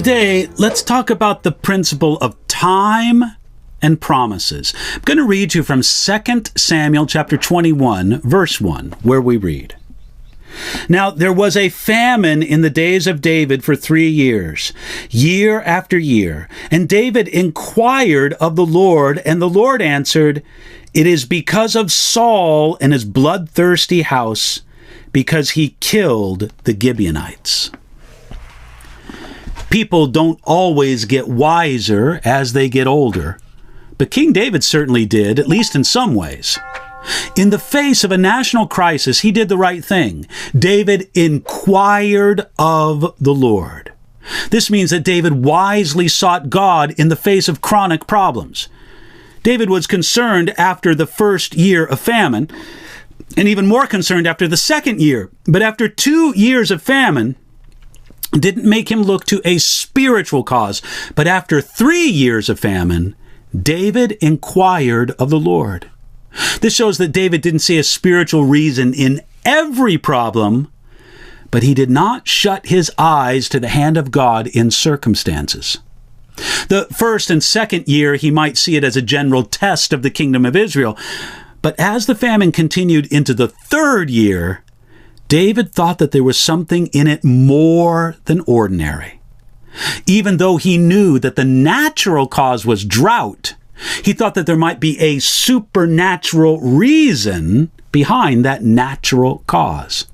Today, let's talk about the principle of time and promises. I'm going to read you from 2 Samuel chapter 21, verse 1, where we read, "Now there was a famine in the days of David for 3 years, year after year. And David inquired of the Lord, and the Lord answered, 'It is because of Saul and his bloodthirsty house, because he killed the Gibeonites.'" People don't always get wiser as they get older, but King David certainly did, at least in some ways. In the face of a national crisis, he did the right thing. David inquired of the Lord. This means that David wisely sought God in the face of chronic problems. David was concerned after the first year of famine, and even more concerned after the second year. But after 2 years of famine, didn't make him look to a spiritual cause. But after 3 years of famine, David inquired of the Lord. This shows that David didn't see a spiritual reason in every problem, but he did not shut his eyes to the hand of God in circumstances. The first and second year, he might see it as a general test of the kingdom of Israel. But as the famine continued into the third year, David thought that there was something in it more than ordinary. Even though he knew that the natural cause was drought, he thought that there might be a supernatural reason behind that natural cause.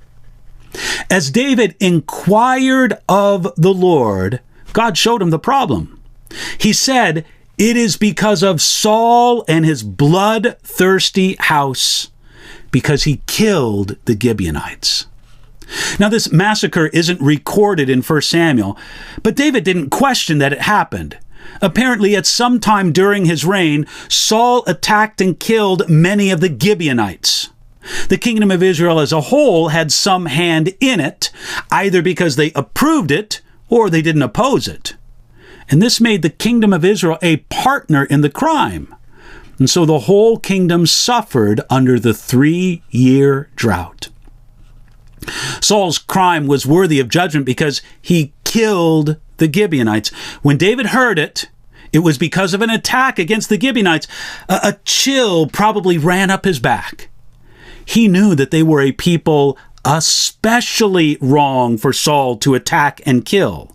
As David inquired of the Lord, God showed him the problem. He said, "It is because of Saul and his bloodthirsty house, because he killed the Gibeonites." Now, this massacre isn't recorded in 1 Samuel, but David didn't question that it happened. Apparently, at some time during his reign, Saul attacked and killed many of the Gibeonites. The kingdom of Israel as a whole had some hand in it, either because they approved it or they didn't oppose it. And this made the kingdom of Israel a partner in the crime. And so the whole kingdom suffered under the 3-year drought. Saul's crime was worthy of judgment because he killed the Gibeonites. When David heard it, it was because of an attack against the Gibeonites. A chill probably ran up his back. He knew that they were a people especially wrong for Saul to attack and kill.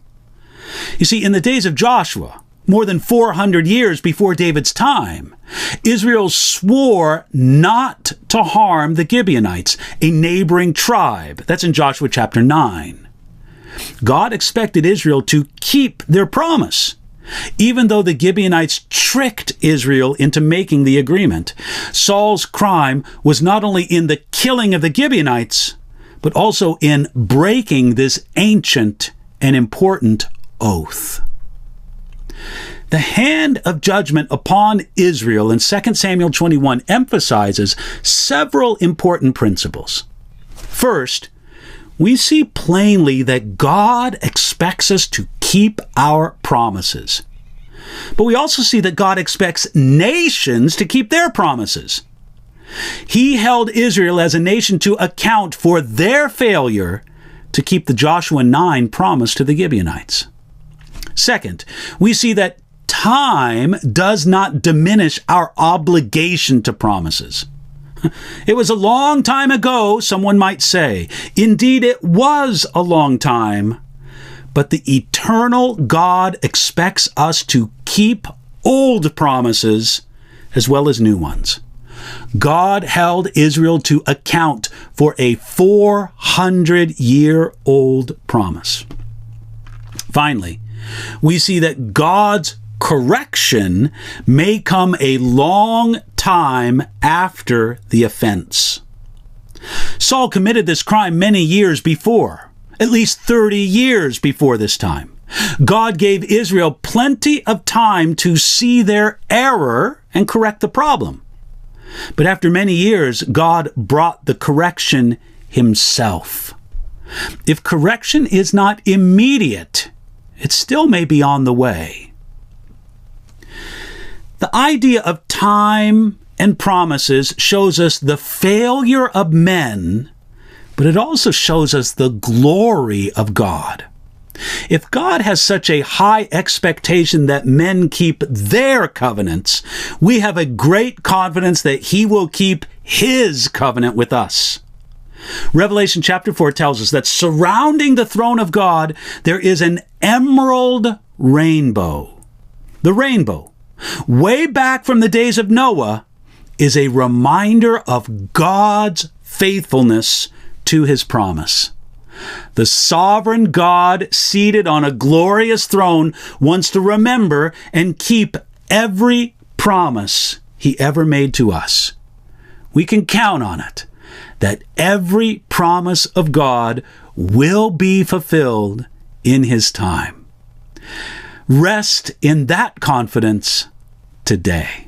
You see, in the days of Joshua, more than 400 years before David's time, Israel swore not to harm the Gibeonites, a neighboring tribe. That's in Joshua chapter 9. God expected Israel to keep their promise, even though the Gibeonites tricked Israel into making the agreement. Saul's crime was not only in the killing of the Gibeonites, but also in breaking this ancient and important oath. The hand of judgment upon Israel in 2 Samuel 21 emphasizes several important principles. First, we see plainly that God expects us to keep our promises. But we also see that God expects nations to keep their promises. He held Israel as a nation to account for their failure to keep the Joshua 9 promise to the Gibeonites. Second, we see that time does not diminish our obligation to promises. It was a long time ago, someone might say. Indeed, it was a long time. But the eternal God expects us to keep old promises as well as new ones. God held Israel to account for a 400-year-old promise. Finally, we see that God's correction may come a long time after the offense. Saul committed this crime many years before, at least 30 years before this time. God gave Israel plenty of time to see their error and correct the problem. But after many years, God brought the correction himself. If correction is not immediate, it still may be on the way. The idea of time and promises shows us the failure of men, but it also shows us the glory of God. If God has such a high expectation that men keep their covenants, we have a great confidence that He will keep His covenant with us. Revelation chapter 4 tells us that surrounding the throne of God, there is an emerald rainbow. The rainbow, way back from the days of Noah, is a reminder of God's faithfulness to His promise. The sovereign God seated on a glorious throne wants to remember and keep every promise He ever made to us. We can count on it, that every promise of God will be fulfilled in His time. Rest in that confidence today.